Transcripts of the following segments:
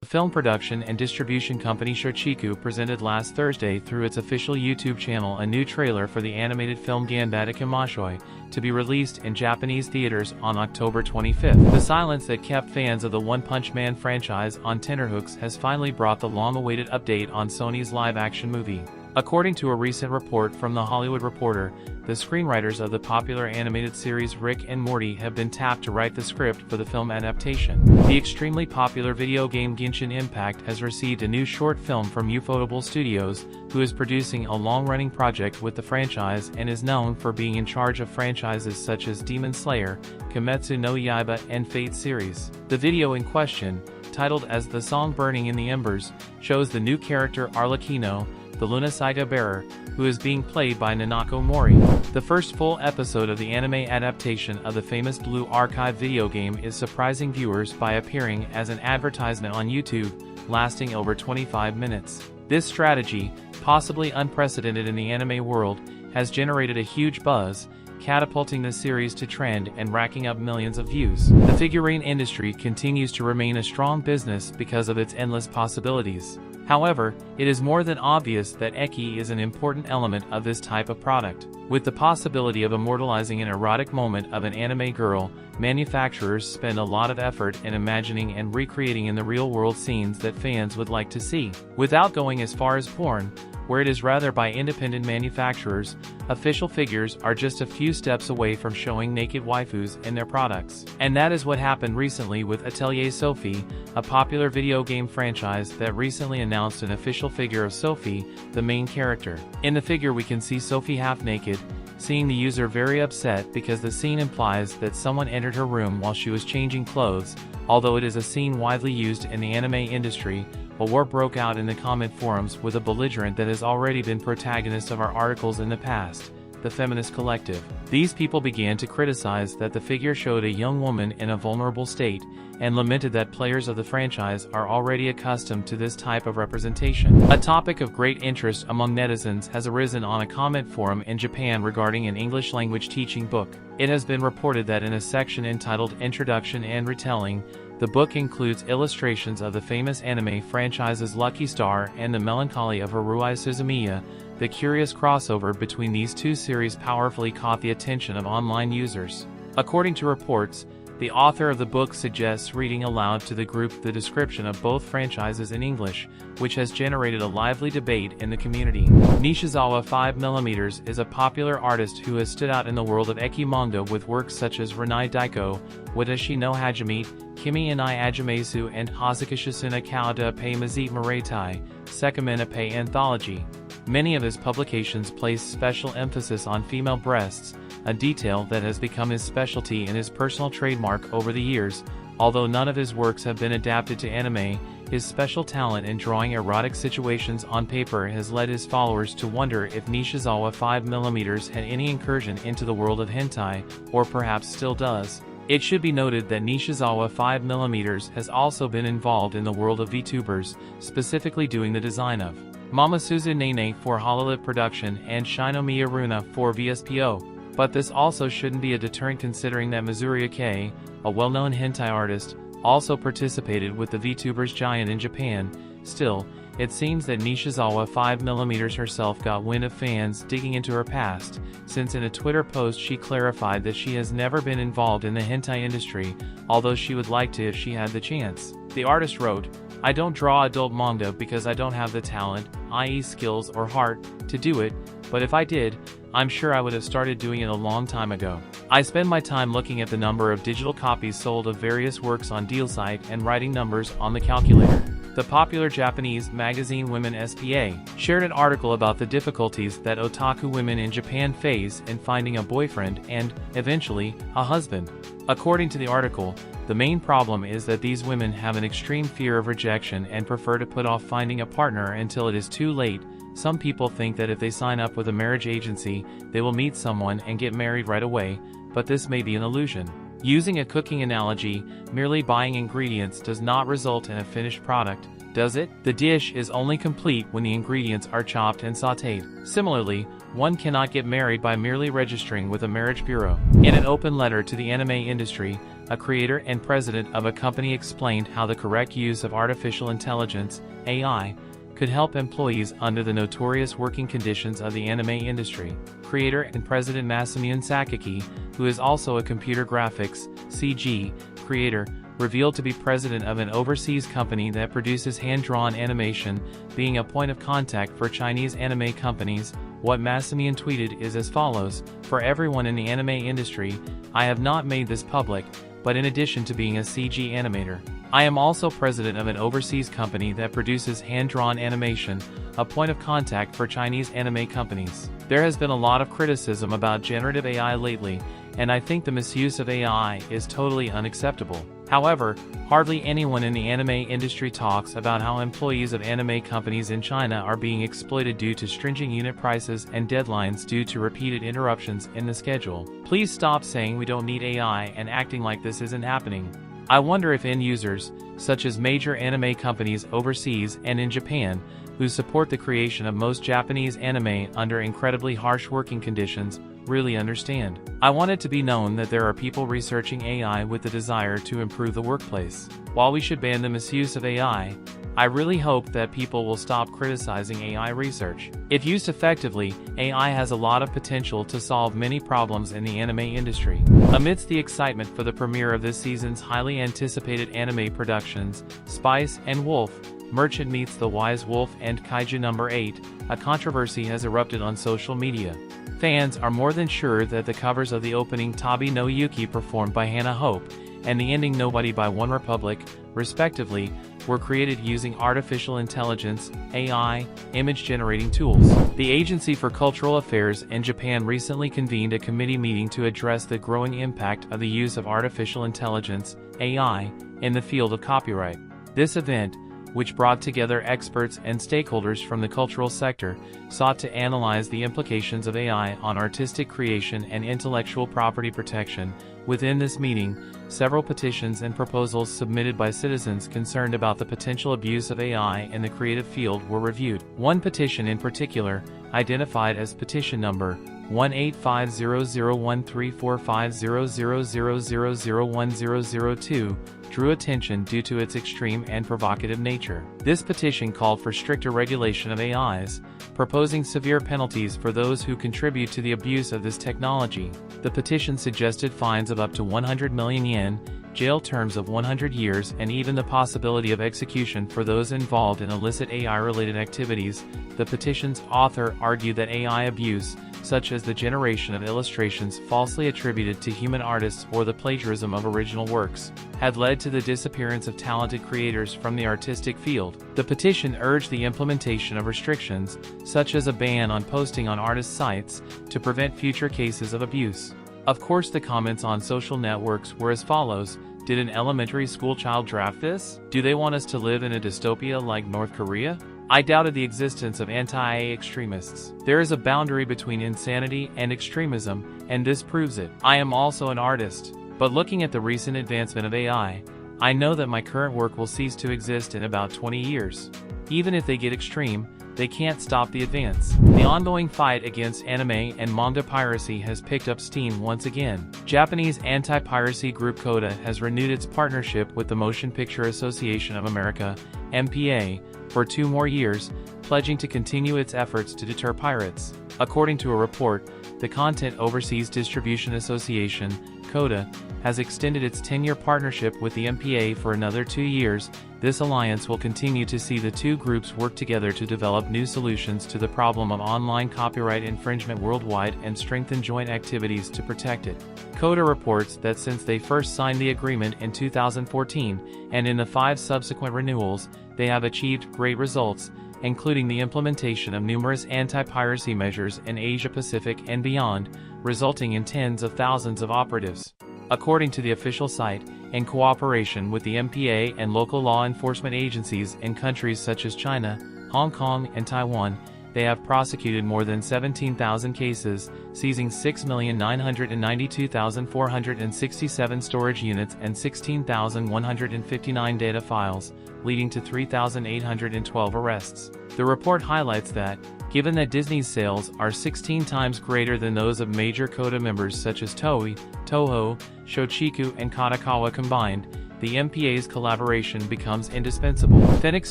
The film production and distribution company Shochiku presented last Thursday through its official YouTube channel a new trailer for the animated film Ganbata Kimashoi, to be released in Japanese theaters on October 25th. The silence that kept fans of the One Punch Man franchise on tenterhooks has finally brought the long-awaited update on Sony's live-action movie. According to a recent report from The Hollywood Reporter, the screenwriters of the popular animated series Rick and Morty have been tapped to write the script for the film adaptation. The extremely popular video game Genshin Impact has received a new short film from Ufotable Studios, who is producing a long-running project with the franchise and is known for being in charge of franchises such as Demon Slayer, Kimetsu no Yaiba and Fate series. The video in question, titled as The Song Burning in the Embers, shows the new character Arlecchino, the Lunacita bearer, who is being played by Nanako Mori. The first full episode of the anime adaptation of the famous Blue Archive video game is surprising viewers by appearing as an advertisement on YouTube, lasting over 25 minutes. This strategy, possibly unprecedented in the anime world, has generated a huge buzz, catapulting the series to trend and racking up millions of views. The figurine industry continues to remain a strong business because of its endless possibilities. However, it is more than obvious that Eki is an important element of this type of product. With the possibility of immortalizing an erotic moment of an anime girl, manufacturers spend a lot of effort in imagining and recreating in the real-world scenes that fans would like to see. Without going as far as porn, where it is rather by independent manufacturers, official figures are just a few steps away from showing naked waifus in their products. And that is what happened recently with Atelier Sophie, a popular video game franchise that recently announced an official figure of Sophie, the main character. In the figure we can see Sophie half-naked, seeing the user very upset because the scene implies that someone entered her room while she was changing clothes. Although it is a scene widely used in the anime industry, a war broke out in the comment forums with a belligerent that has already been protagonist of our articles in the past, the feminist collective. These people began to criticize that the figure showed a young woman in a vulnerable state, and lamented that players of the franchise are already accustomed to this type of representation. A topic of great interest among netizens has arisen on a comment forum in Japan regarding an English language teaching book. It has been reported that in a section entitled Introduction and Retelling, the book includes illustrations of the famous anime franchises Lucky Star and The Melancholy of Haruhi Suzumiya. The curious crossover between these two series powerfully caught the attention of online users. According to reports, the author of the book suggests reading aloud to the group the description of both franchises in English, which has generated a lively debate in the community. Nishizawa 5mm is a popular artist who has stood out in the world of Eki manga with works such as Renai Daiko, Watashi no Hajime, Kimi and I Ajimesu and Hazuka Shusuna Kauda Pei Mazit Muretai, Sekamena Pei Anthology. Many of his publications place special emphasis on female breasts, a detail that has become his specialty and his personal trademark over the years. Although none of his works have been adapted to anime, his special talent in drawing erotic situations on paper has led his followers to wonder if Nishizawa 5mm had any incursion into the world of hentai, or perhaps still does. It should be noted that Nishizawa 5mm has also been involved in the world of VTubers, specifically doing the design of Mamasuzu Nene for Hololive Production and Shinomiya Runa for VSPO. But this also shouldn't be a deterrent considering that Mizuria K, a well-known hentai artist, also participated with the VTubers giant in Japan. Still, it seems that Nishizawa 5mm herself got wind of fans digging into her past, since in a Twitter post she clarified that she has never been involved in the hentai industry, although she would like to if she had the chance. The artist wrote, "I don't draw adult manga because I don't have the talent, i.e. skills or heart, to do it, but if I did, I'm sure I would have started doing it a long time ago. I spend my time looking at the number of digital copies sold of various works on DealSite and writing numbers on the calculator." The popular Japanese magazine Women SPA shared an article about the difficulties that otaku women in Japan face in finding a boyfriend and, eventually, a husband. According to the article, the main problem is that these women have an extreme fear of rejection and prefer to put off finding a partner until it is too late. Some people think that if they sign up with a marriage agency, they will meet someone and get married right away, but this may be an illusion. Using a cooking analogy, merely buying ingredients does not result in a finished product, does it? The dish is only complete when the ingredients are chopped and sautéed. Similarly, one cannot get married by merely registering with a marriage bureau. In an open letter to the anime industry, a creator and president of a company explained how the correct use of artificial intelligence, AI, could help employees under the notorious working conditions of the anime industry. Creator and president Masamiune Sakaki, who is also a computer graphics (CG) creator, revealed to be president of an overseas company that produces hand-drawn animation, being a point of contact for Chinese anime companies. What Masamiune tweeted is as follows: "For everyone in the anime industry, I have not made this public, but in addition to being a CG animator, I am also president of an overseas company that produces hand-drawn animation, a point of contact for Chinese anime companies." There has been a lot of criticism about generative AI lately, and I think the misuse of AI is totally unacceptable. However, hardly anyone in the anime industry talks about how employees of anime companies in China are being exploited due to stringent unit prices and deadlines due to repeated interruptions in the schedule. Please stop saying we don't need AI and acting like this isn't happening. I wonder if end users, such as major anime companies overseas and in Japan, who support the creation of most Japanese anime under incredibly harsh working conditions, really understand. I want it to be known that there are people researching AI with the desire to improve the workplace. While we should ban the misuse of AI, I really hope that people will stop criticizing AI research. If used effectively, AI has a lot of potential to solve many problems in the anime industry. Amidst the excitement for the premiere of this season's highly anticipated anime productions, Spice and Wolf, Merchant Meets the Wise Wolf and Kaiju No. 8, a controversy has erupted on social media. Fans are more than sure that the covers of the opening Tabi no Yuki performed by Hannah Hope and the ending Nobody by One Republic, respectively, were created using artificial intelligence, AI, image-generating tools. The Agency for Cultural Affairs in Japan recently convened a committee meeting to address the growing impact of the use of artificial intelligence, AI, in the field of copyright. This event, which brought together experts and stakeholders from the cultural sector, sought to analyze the implications of AI on artistic creation and intellectual property protection. Within this meeting, several petitions and proposals submitted by citizens concerned about the potential abuse of AI in the creative field were reviewed. One petition in particular, identified as petition number 1850013450000001002, drew attention due to its extreme and provocative nature. This petition called for stricter regulation of AIs, proposing severe penalties for those who contribute to the abuse of this technology. The petition suggested fines of up to 100 million yen, jail terms of 100 years, and even the possibility of execution for those involved in illicit AI-related activities. The petition's author argued that AI abuse, such as the generation of illustrations falsely attributed to human artists or the plagiarism of original works, had led to the disappearance of talented creators from the artistic field. The petition urged the implementation of restrictions, such as a ban on posting on artist sites, to prevent future cases of abuse. Of course, the comments on social networks were as follows: did an elementary school child draft this? Do they want us to live in a dystopia like North Korea? I doubted the existence of anti-AI extremists. There is a boundary between insanity and extremism, and this proves it. I am also an artist, but looking at the recent advancement of AI, I know that my current work will cease to exist in about 20 years. Even if they get extreme, they can't stop the advance. The ongoing fight against anime and manga piracy has picked up steam once again. Japanese anti-piracy group CODA has renewed its partnership with the Motion Picture Association of America, MPA, for 2 more years, pledging to continue its efforts to deter pirates. According to a report, the Content Overseas Distribution Association, CODA, has extended its 10-year partnership with the MPA for another 2 years. This alliance will continue to see the two groups work together to develop new solutions to the problem of online copyright infringement worldwide and strengthen joint activities to protect it. CODA reports that since they first signed the agreement in 2014, and in the 5 subsequent renewals, they have achieved great results, including the implementation of numerous anti-piracy measures in Asia-Pacific and beyond, resulting in tens of thousands of operatives. According to the official site, in cooperation with the MPA and local law enforcement agencies in countries such as China, Hong Kong, and Taiwan, they have prosecuted more than 17,000 cases, seizing 6,992,467 storage units and 16,159 data files, leading to 3,812 arrests. The report highlights that, given that Disney's sales are 16 times greater than those of major CODA members such as Toei, Toho, Shochiku and Kadokawa combined, the MPA's collaboration becomes indispensable. Phoenix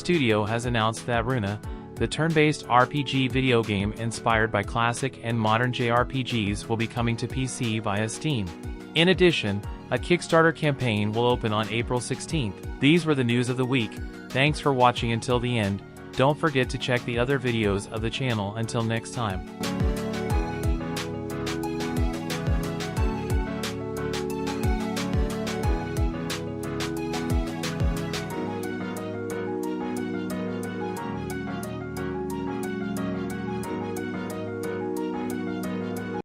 Studio has announced that Runa, the turn-based RPG video game inspired by classic and modern JRPGs, will be coming to PC via Steam. In addition, a Kickstarter campaign will open on April 16th. These were the news of the week. Thanks for watching until the end. Don't forget to check the other videos of the channel. Until next time.